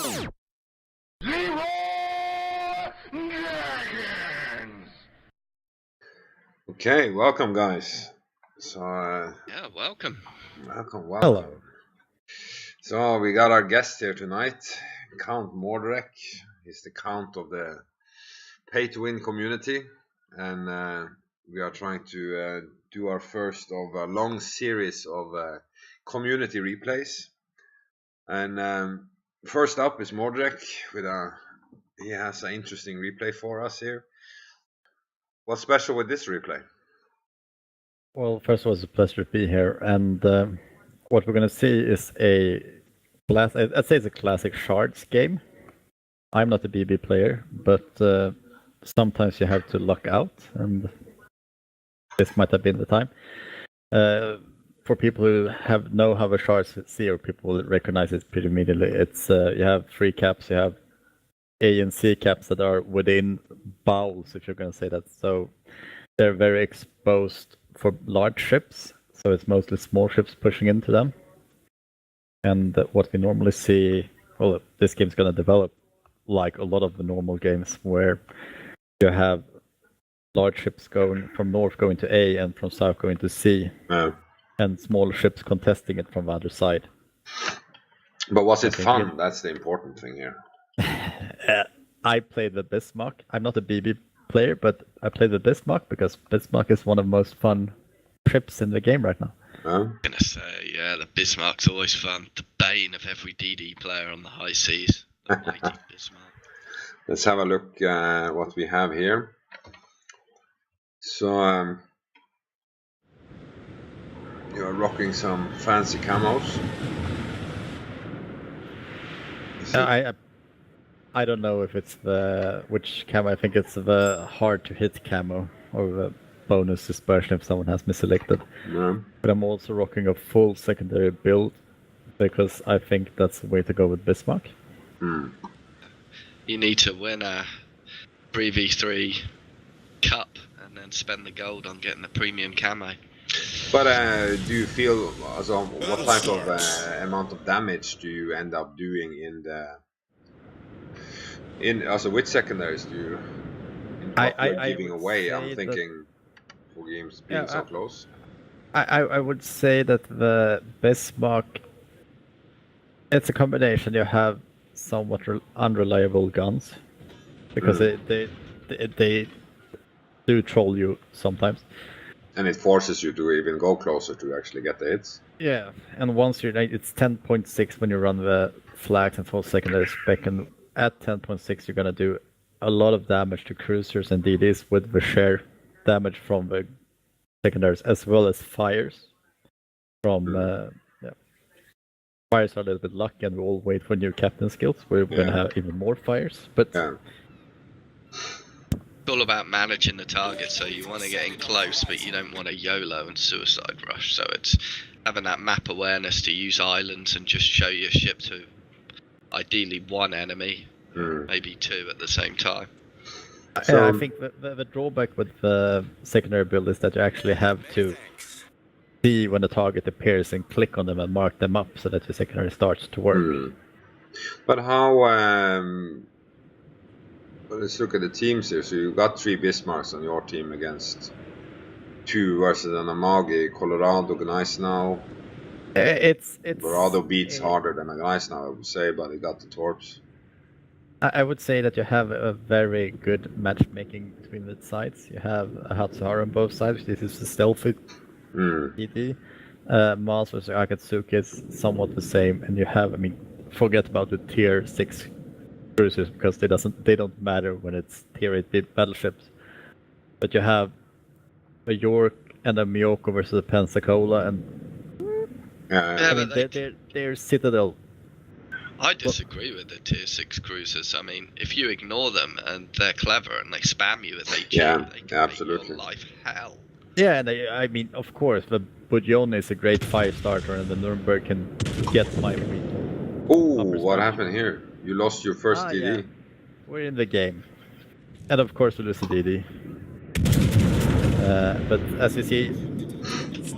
Zero Dragons! Okay, welcome guys. So Yeah, welcome. welcome. Hello. So we got our guest here tonight, CountMordrek. He's the count of the pay-to-win community, and we are trying to do our first of a long series of community replays. And first up is Mordrek he has an interesting replay for us here. What's special with this replay? Well, first of all, it's a pleasure to be here, and what we're going to see is I'd say it's a classic shards game. I'm not a BB player, but sometimes you have to luck out, and this might have been the time. For people who know how the shards see, or people will recognize it pretty immediately, it's you have 3 caps, you have A and C caps that are within bowls, if you're going to say that. So they're very exposed for large ships, so it's mostly small ships pushing into them. And what we normally see, well, this game's going to develop like a lot of the normal games, where you have large ships going from north going to A and from south going to C, and small ships contesting it from the other side. But was it fun? That's the important thing here. I played the Bismarck. I'm not a BB player, but I played the Bismarck because Bismarck is one of the most fun ships in the game right now. I'm gonna say, yeah, the Bismarck's always fun. The bane of every DD player on the high seas. The mighty Bismarck. Let's have a look at what we have here. So you're rocking some fancy camos. I don't know if it's which camo. I think it's the hard to hit camo, or the bonus dispersion if someone has miselected. Yeah. But I'm also rocking a full secondary build because I think that's the way to go with Bismarck. You need to win a 3v3 cup and then spend the gold on getting the premium camo. But do you feel what type of amount of damage do you end up doing which secondaries do you giving away? I'm thinking for games being so close. I would say that the Bismarck, it's a combination. You have somewhat unreliable guns because they do troll you sometimes. And it forces you to even go closer to actually get the hits. Yeah, and once it's 10.6 when you run the flags and full secondary spec, and at 10.6 you're gonna do a lot of damage to cruisers and DDs with the share damage from the secondaries, as well as fires. Fires are a little bit lucky, and we all wait for new captain skills. We're gonna have even more fires, but. It's all about managing the target, so you want to get in close, but you don't want to YOLO and suicide rush. So it's having that map awareness to use islands and just show your ship to ideally one enemy, maybe 2 at the same time. I think the drawback with the secondary build is that you actually have to see when the target appears and click on them and mark them up so that the secondary starts to work. But how... let's look at the teams here. So you got 3 Bismarcks on your team against 2 versus an Amagi. Colorado, Gneisenau. Colorado beats harder than a Gneisenau, I would say, but it got the torps. I would say that you have a very good matchmaking between the sides. You have a Hatsuharu on both sides. This is the stealthy DD. Mars versus Akatsuki is somewhat the same, and you have, forget about the tier 6 cruisers because they don't matter when it's tier 8 battleships. But you have a York and a Miyoko versus a Pensacola, and they're Citadel. I disagree with the tier 6 cruisers. If you ignore them and they're clever and they spam you with HE, they can make your life hell. Yeah, and of course, the Budione is a great fire starter, and the Nuremberg can get my week. Oh, what happened here? You lost your first DD. Yeah. We're in the game. And of course we lose the DD. But as you see,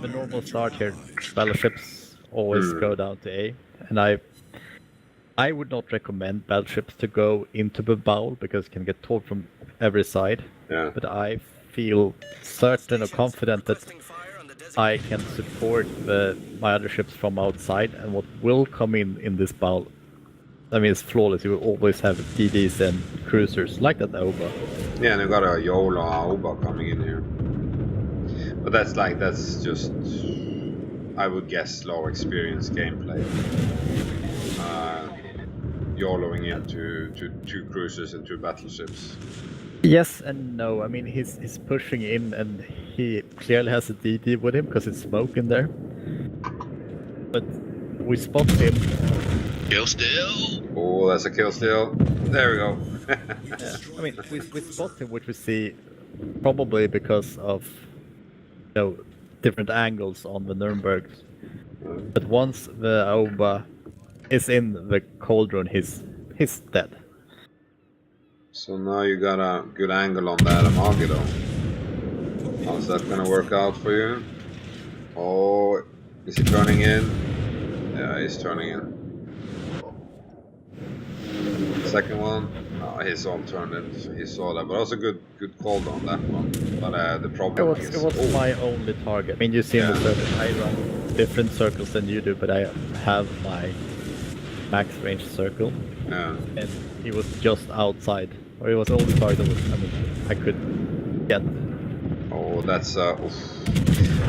the normal start here, battleships always go down to A. And I would not recommend battleships to go into the bowl because it can get torqued from every side. Yeah. But I feel certain or confident that I can support my other ships from outside, and what will come in this bowl, I mean, it's flawless. You will always have DDs and cruisers like that Oba. Yeah, and you got a YOLO Oba coming in here. But that's just, I would guess, low experience gameplay. YOLOing into two cruisers and 2 battleships. Yes and no. I mean, he's pushing in, and he clearly has a DD with him because it's smoke in there. But we spot him. Kill still. Oh, that's a kill still. There we go. Yeah. I mean, we spot him, which we see probably because of different angles on the Nuremberg. But once the Oba is in the cauldron, he's dead. So now you got a good angle on that Armageddon. How's that gonna work out for you? Oh, is he turning in? Yeah, he's turning in. Second one, he's all turned in. So he saw that, but also good call on that one. But the problem It was my only target. I mean, you see in the circle, I run different circles than you do, but I have my max range circle. Yeah. And he was just outside, or it was the only target I could get. Oh, that's also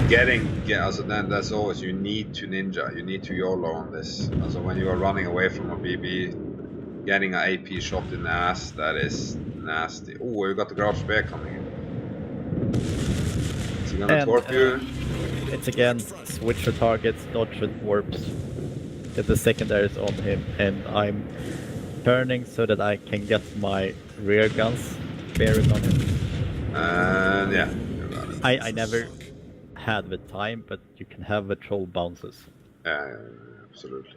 then that's always, you need to ninja, you need to YOLO on this. Also when you are running away from a BB, getting an AP shot in the ass, that is nasty. Oh, we got the Grouch Bear coming in. Is he gonna torp you? It's again, switch the targets, dodge the warps, get the secondaries on him, and I'm turning so that I can get my rear guns bearing on him. And yeah, I never had the time, but you can have the troll bounces. yeah, absolutely.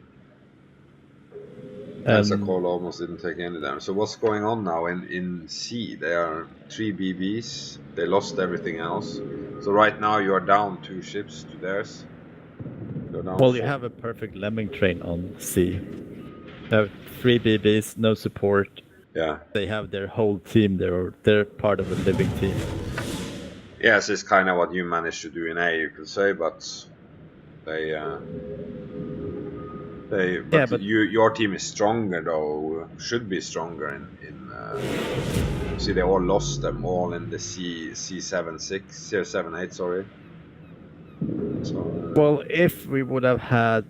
That's a call, almost didn't take any damage. So what's going on now in C? There are 3 BBs. They lost everything else. So right now you are down 2 ships to theirs. Well, 4. you have a perfect lemming train on C. You have 3 BBs, no support. Yeah. They have their whole team there, or they're part of a living team. Yes, it's kind of what you managed to do in A, you could say, but your team is stronger though. Should be stronger in see, they all lost them all in the C7-8, sorry. So, well, if we would have had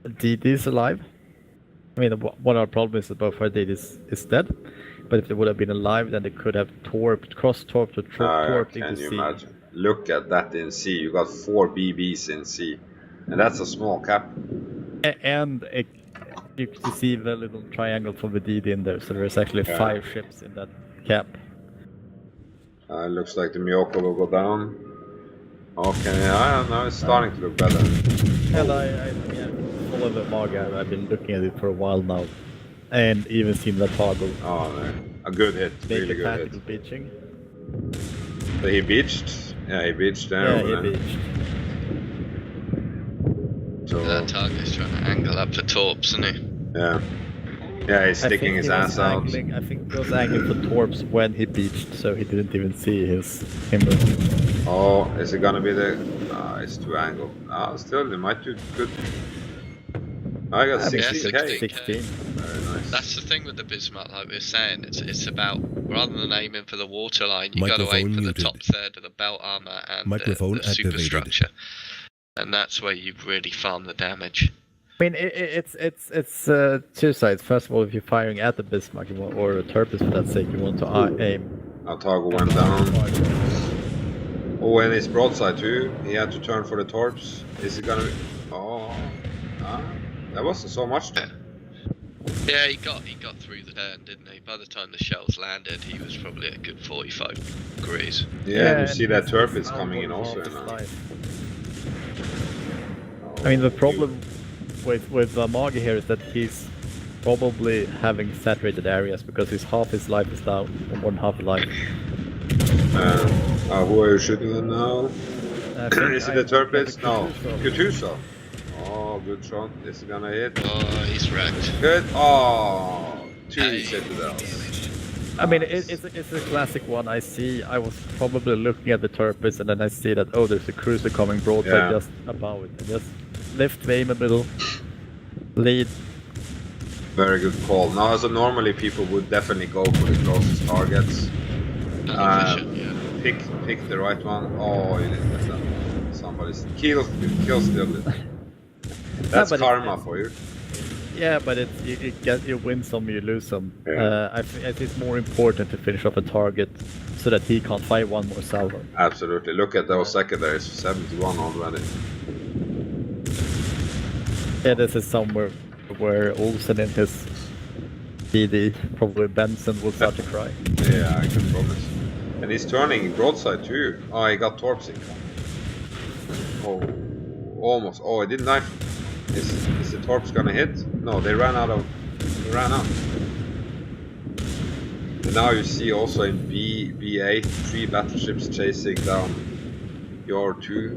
DDs alive, I mean, one of our problems is that both our DDs is dead. But if they would have been alive, then they could have cross-torped or torped into can C. you imagine? Look at that in C. You got 4 BBs in C, and that's a small cap. And you can see the little triangle for the DD in there, so there's actually 5 ships in that cap. It looks like the Miyoko will go down. Okay, now it's starting to look better. And I follow the Maga. I've been looking at it for a while now, and even seen the toggle. Oh, no. A good hit, really good hit. Beaching. So he beached? Yeah, he beached there. Yeah, he beached. So, That target's trying to angle up for torps, isn't he? Yeah. Yeah, he's sticking his ass out. I think he was angling for torps when he beached, so he didn't even see him. Oh, is it gonna be the... it's too angled. Still, they might do good. I got 16k. 16. Very nice. That's the thing with the Bismarck, like we were saying, it's about, rather than aiming for the waterline, you got to aim for the top third of the belt armor and the superstructure. And that's where you really farm the damage. I mean, it's 2 sides. First of all, if you're firing at the Bismarck or a Turpis for that sake, you want to aim. Our toggle went down. Oh, and his broadside too. He had to turn for the torps. Is it gonna be... Oh, that wasn't so much then. Yeah, he got through the turn, didn't he? By the time the shells landed, he was probably a good 45 degrees. Yeah, you see that Turpis coming in also now. I mean, the problem with Magi here is that he's probably having saturated areas because half his life is down, or more than half his life. Who are you shooting at now? Is it the Turpis? No, Kutuso. Oh, Oh, good shot. Is it gonna hit? Oh, he's wrecked. Good. Oh, 2 Hey. citadels. I mean, Nice. it's a classic one. I was probably looking at the turrets, and then I see that, oh, there's a cruiser coming broadside Yeah. just above it. And just lift, aim a little, lead. Very good call. Now, so normally people would definitely go for the closest targets. Yeah. Pick the right one. Oh, you didn't get that. Somebody's kill still. That's but karma for you. Yeah, but you win some, you lose some. Yeah. I think it's more important to finish off a target so that he can't fire one more salvo. Absolutely. Look at those secondaries. 71 already. Yeah, this is somewhere where Olsen in his DD, probably Benson, will start to cry. Yeah, I can promise. And he's turning broadside too. Oh, he got torps in. Oh, almost. Oh, it didn't knife. Is the torps gonna hit? No, they ran out. And now you see also in B8 3 battleships chasing down your 2.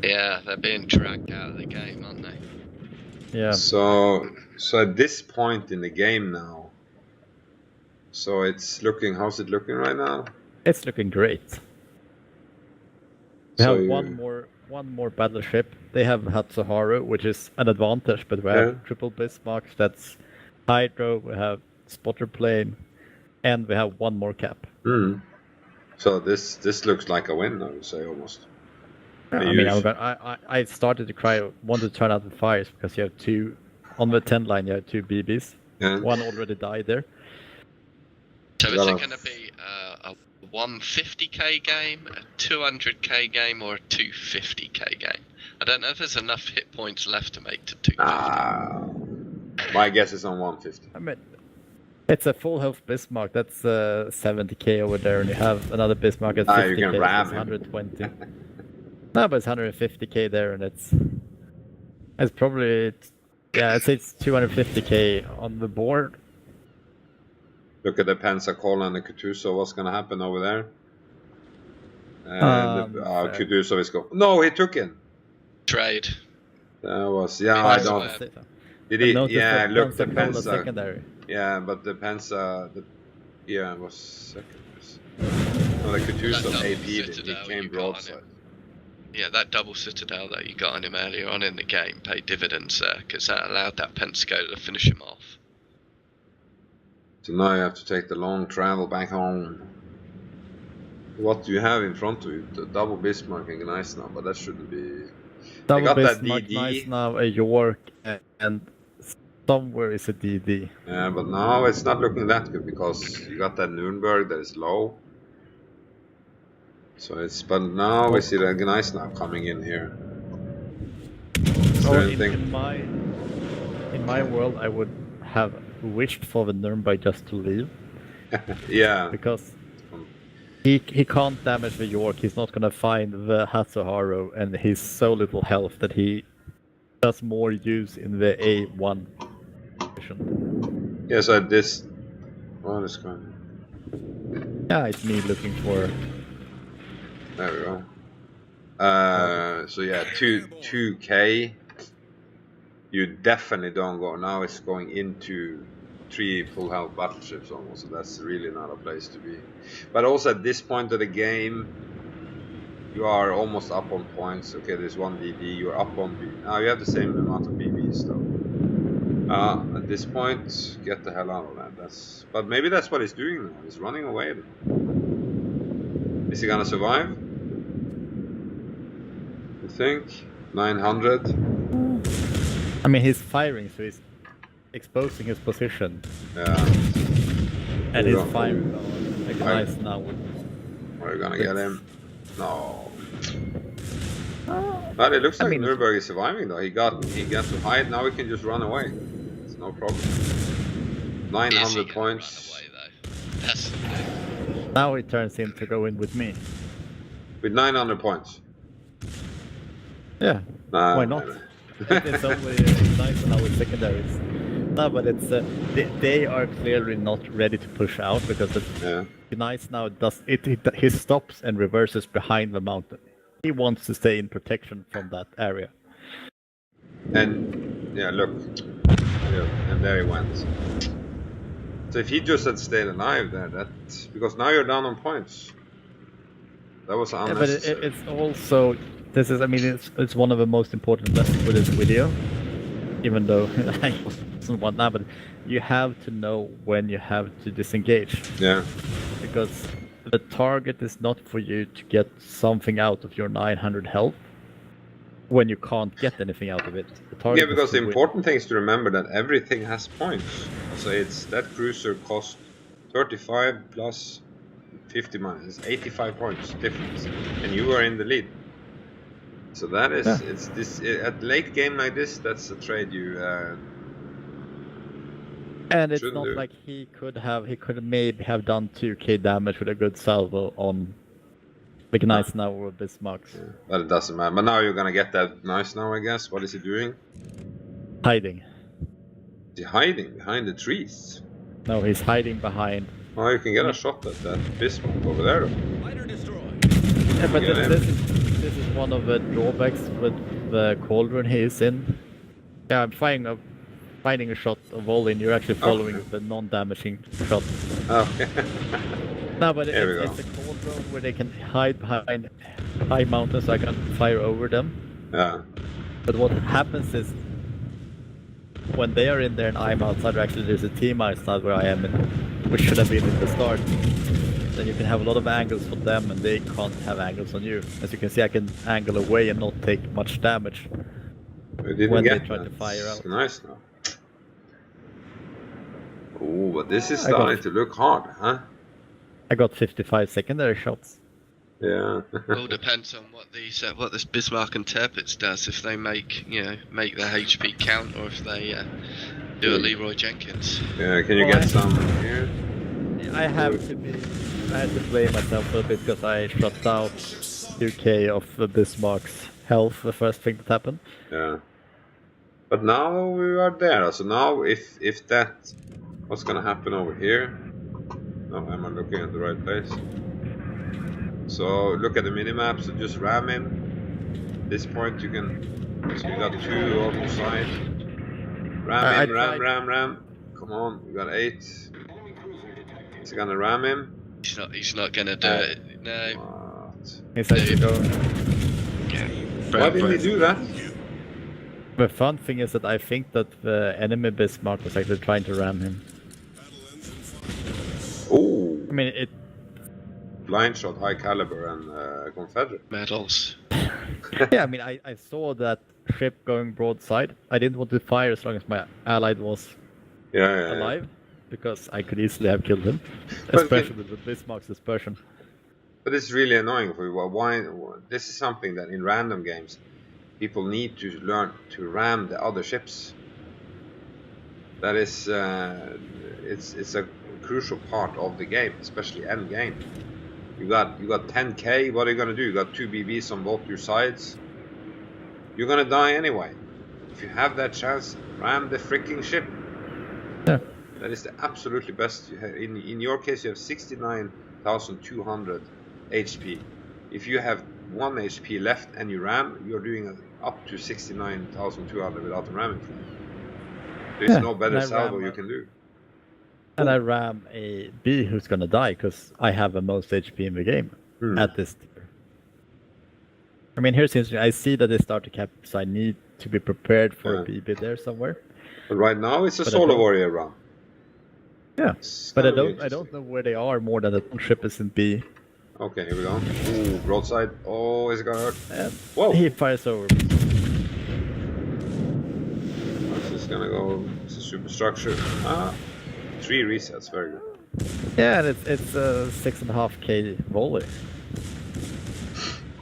Yeah, they're being dragged out of the game, aren't they? Yeah. So at this point in the game now, so it's looking. How's it looking right now? It's looking great. We So have one more battleship. They have Hatsuharu, which is an advantage, but we have triple Bismarck. That's Hydro. We have spotter plane, and we have one more cap. So this looks like a win, I would say almost. Yeah, I mean, I started to cry. Wanted to turn out the fires because you have 2 on the 10 line. You have 2 BBs. Yeah. One already died there. So is it going to be a 150k game, a 200k game, or a 250k game? I don't know if there's enough hit points left to make to 250. My guess is on 150. I mean, it's a full health Bismarck. That's 70k over there, and you have another Bismarck at 50k. You can ram it's him. 120. No, but it's 150k there, and it's probably I'd say it's 250k on the board. Look at the Pensacola and the Kutuzov. What's going to happen over there? And Kutuzov is going. No, he took in. Trade. That was I don't. Did he? Yeah, look the Pensa. Secondary. Yeah, but the Pensa. It was second. No, the Kutuzov AP'd it. He came broadside. Yeah, that double citadel that you got on him earlier on in the game paid dividends there because that allowed that Pensacola to finish him off. So now you have to take the long travel back home. What do you have in front of you? The double Bismarck and nice now, but that shouldn't be. Double got Bismarck, that DD. nice now, a York, and somewhere is a DD. Yeah, but now it's not looking that good because you got that Nuremberg that is low. So but now we see the nice now coming in here. In my world, I would have wished for the Nuremberg just to leave. Yeah. Because he can't damage the York. He's not gonna find the Hatsuharu, and he's so little health that he does more use in the A1 position. Yeah. So this. What is going on? Yeah, it's me looking for. There we go. So yeah, 2k. You definitely don't go. Now it's going into 3 full health battleships almost. So that's really not a place to be. But also at this point of the game, you are almost up on points. Okay, there's 1 DD. You're up on B. Now you have the same amount of BBs though. At this point, get the hell out of that. But maybe that's what he's doing now. He's running away. Is he gonna survive? You think? 900? I mean, he's firing, so he's exposing his position. Yeah. And he's firing. Like nice now. Are you gonna get him? No. But it looks like Nuremberg is surviving though. He got to hide. Now he can just run away. It's no problem. 900 points. Run away, though? That's the thing. Now he turns in to go in with me. With 900 points. Yeah. Nah, why not? It's only nice now with secondaries. No, but it's they are clearly not ready to push out because it's nice now. He stops and reverses behind the mountain. he wants to stay in protection from that area. And yeah, look, and there he went. So if he just had stayed alive there, that because now you're down on points. That was unnecessary. But it's also this is. I mean, it's one of the most important lessons with this video. Even though I wasn't want that, but you have to know when you have to disengage. Yeah. Because the target is not for you to get something out of your 900 health when you can't get anything out of it. The target Yeah, because the win. important thing is to remember that everything has points. So it's that cruiser cost 35 plus 50 minus 85 points difference, and you are in the lead. So that is it's this at late game like this. That's a trade you. And it's not like he could maybe have done 2k damage with a good salvo on the Nice Now or Bismarcks. Yeah, but it doesn't matter. But now you're gonna get that Nice Now, I guess. What is he doing? Hiding. Is he hiding behind the trees? No, he's hiding behind. Oh, you can get a shot at that Bismarck over there. Yeah, but this is one of the drawbacks with the cauldron he is in. Yeah, I'm finding a shot of volley, and you're actually following the non-damaging shot. Okay. No, but it's a cauldron where they can hide behind high mountains, so I can fire over them. Yeah. But what happens is, when they are in there and I'm outside, or actually there's a team outside where I am, which should have been in the start, then you can have a lot of angles for them, and they can't have angles on you. As you can see, I can angle away and not take much damage when they try to fire out. Nice now. Oh, but this is starting to look hard, huh? I got 55 secondary shots. Yeah. All depends on what this Bismarck and Tirpitz does. If they make their HP count, or if they do a Leroy Jenkins. Yeah. Can you get some here? I had to blame myself a bit because I shut out 2k of Bismarck's health. The first thing that happened. Yeah. But now we are there. So now, if that, what's gonna happen over here? No, am I looking at the right place? So look at the minimap. So just ram him. At this point you can. So you got 2 on the side. Ram. Come on, you got 8. Is he gonna ram him? He's not gonna do it. No. What? He's actually going. Why didn't he do that? The fun thing is that I think that the enemy Bismarck was actually trying to ram him. Oh. I mean, it. Blind shot, high caliber, and Confederate medals. Yeah, I mean, I saw that ship going broadside. I didn't want to fire as long as my allied was alive, because I could easily have killed him, especially with Bismarck's dispersion. But it's really annoying for you. Why? This is something that in random games, people need to learn to ram the other ships. That is, it's a crucial part of the game, especially end game. You got 10k. What are you gonna do? You got 2 BBs on both your sides. You're gonna die anyway. If you have that chance, ram the freaking ship. Yeah. That is the absolutely best. You have, in your case, you have 69,200 HP. If you have 1 HP left and you ram, you're doing up to 69,200 without a ramming flag. There's no better salvo you can do. And I ram a B who's gonna die because I have the most HP in the game at this tier. I mean, here's interesting. I see that they start to cap, so I need to be prepared for a BB there somewhere. But right now it's a solo warrior run. Yeah, but I don't know where they are more than that one ship is in B. Okay, here we go. Ooh, broadside. Oh, is it gonna hurt? Whoa! He fires over. This is gonna go. It's a superstructure. 3 resets, very good. Yeah, and it's a 6.5k volley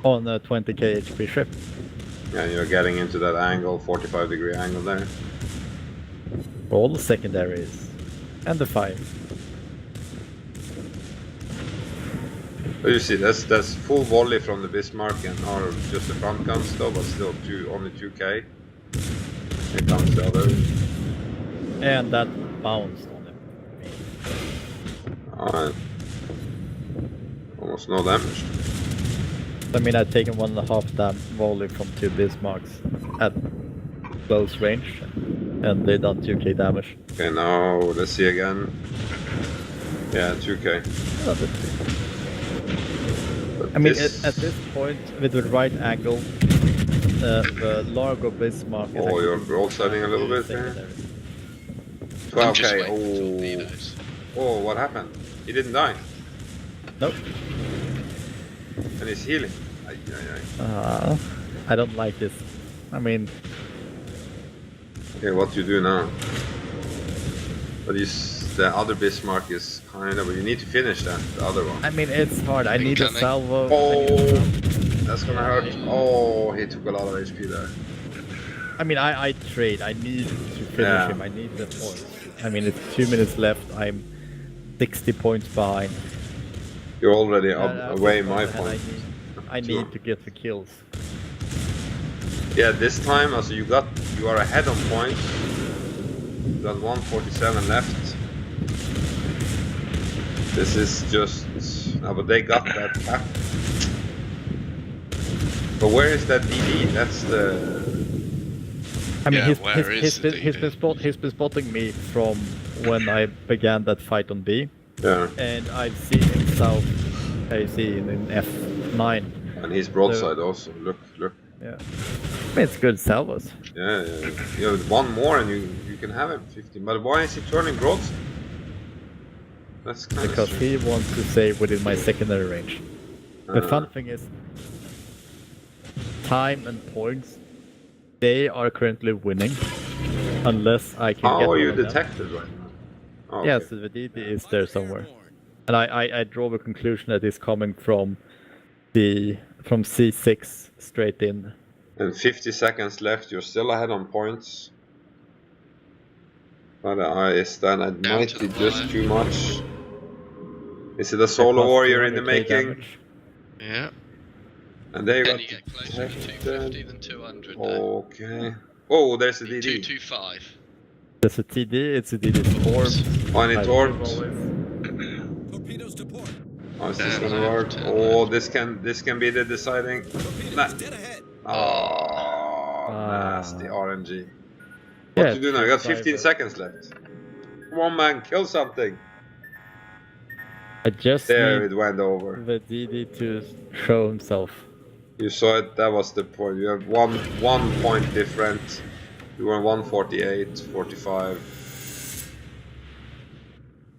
on a 20k HP ship. Yeah, and you're getting into that angle, 45-degree angle there. All the secondaries and the fire. But you see, that's full volley from the Bismarck and or just the front guns though, but still only 2k. Here comes the other. And that bounced. Almost no damage. I mean, I've taken 1.5 damn volley from 2 Bismarcks at close range, and they done 2k damage. Okay, now let's see again. Yeah, 2k. Oh, I mean, at this point, with the right angle, the Largo Bismarck is Oh, you're broadsiding a little bit there. 12k. Oh, what happened? He didn't die. Nope. And he's healing. I don't like this. I mean... Okay, what do you do now? But the other Bismarck is kind of... You need to finish that, the other one. I mean, it's hard. I need a salvo. Oh, that's gonna hurt. Oh, he took a lot of HP there. I mean, I trade. I need to finish him. I need the points. I mean, it's 2 minutes left. I'm 60 points behind. You're already away my point. I need to get the kills. Yeah, this time also you are ahead on points. You got 147 left. This is just but they got that cap. But where is that DD? That's the. I mean, he's been spotting me from when I began that fight on B. Yeah. And I've seen him south. I see him in F9. And he's broadside also. Look. Yeah. I mean, it's good salvos. Yeah. You have one more and you can have him 15. But why is he turning broadside? That's kind because of strange. He wants to save within my secondary range. The fun thing is, time and points, they are currently winning, unless I can get. How are you detected right now? Oh, okay. Yes, the DD is there somewhere, and I draw the conclusion that it's coming from C6 straight in. And 50 seconds left. You're still ahead on points. But that might be just too much. Is it a solo warrior in the making? Damage. Yeah. And they got you get closer to 250 than 200. Okay. Oh, there's a DD. 225. There's a TD. It's a DD Torb. On it Torb. Torpedoes to port. Oh, is this gonna work? Oh, this can be the deciding. Oh, nasty RNG. What to do now? You got 15 seconds left. Come on, man, kill something. I just there it went over. The DD to show himself. You saw it. That was the point. You have one point different. You were 148, 45,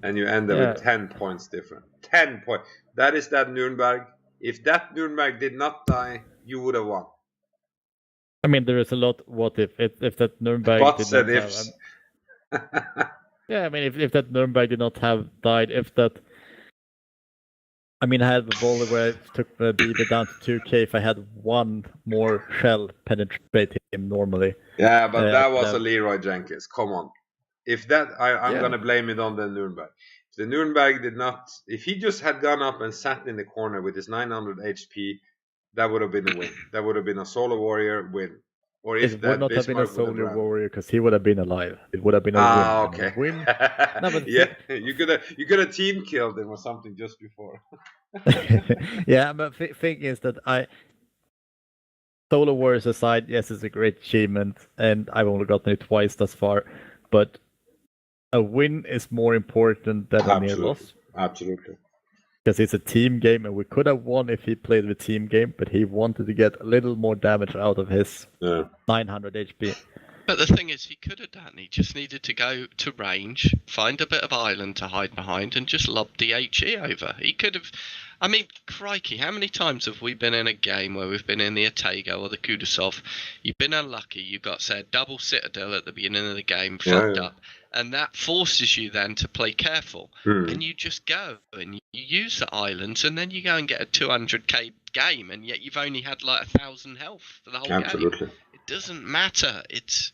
and you ended with 10 points different. 10 points. That is that Nuremberg. If that Nuremberg did not die, you would have won. I mean, there is a lot. What if that Nuremberg Buts did not and ifs. Yeah, I mean, if that Nuremberg did not have died, if that. I mean, I had the volley where I took the BB down to 2k. If I had one more shell penetrate him normally. Yeah, but that was a Leroy Jenkins. Come on. If that, I'm gonna blame it on the Nuremberg. If the Nuremberg did not, if he just had gone up and sat in the corner with his 900 HP, that would have been a win. That would have been a solo warrior win. Or if it that would not have been a Bismarck solo warrior because he would have been alive. It would have been a win. Okay. Win. No, but yeah, you could have team killed him or something just before. Yeah, but thing is that solo warriors aside, yes, it's a great achievement, and I've only gotten it twice thus far. But a win is more important than a near loss. Absolutely. Because it's a team game, and we could have won if he played the team game, but he wanted to get a little more damage out of his 900 HP. But the thing is, he could have done. He just needed to go to range, find a bit of island to hide behind, and just lob the HE over. He could have. I mean, crikey, how many times have we been in a game where we've been in the Atego or the Kudasov? You've been unlucky. You got, say, a double citadel at the beginning of the game, fucked up. And that forces you then to play careful. And you just go and you use the islands, and then you go and get a 200k game, and yet you've only had like 1,000 health for the whole game. It doesn't matter. It's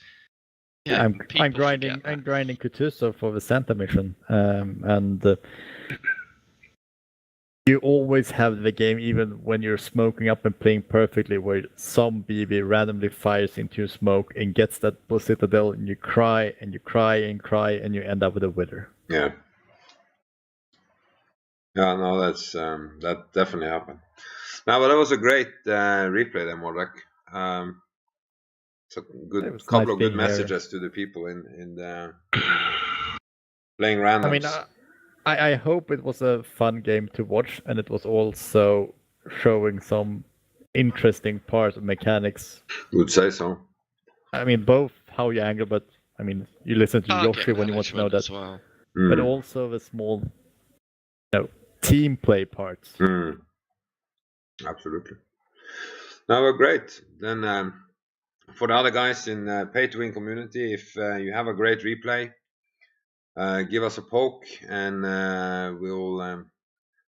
I'm grinding Kutuzov for the Santa mission, and you always have the game, even when you're smoking up and playing perfectly, where some BB randomly fires into smoke and gets that citadel, and you cry and you cry and cry, and you end up with a winner. Yeah. Yeah, no, that's that definitely happened. No, but that was a great replay there, Mordrek. So good, It was couple nice of good being here. messages to the people in the playing randoms. I mean, I hope it was a fun game to watch, and it was also showing some interesting parts of mechanics. Would say so. I mean, both how you angle, but I mean, you listen to Target Yoshi when you want to know management that, as well. but Mm. also the small, team play parts. Mm. Absolutely. No, well, great. Then for the other guys in Pay to Win community, if you have a great replay, give us a poke, and we'll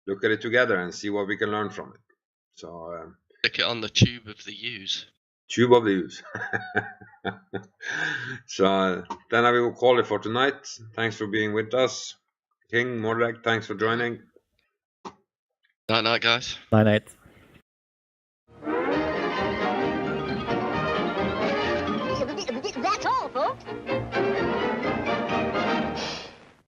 look at it together and see what we can learn from it. So Stick it on the tube of the U's. tube of the use. So then I will call it for tonight. Thanks for being with us. King, Mordrek, thanks for joining. Night, guys. Night. That's all, folks.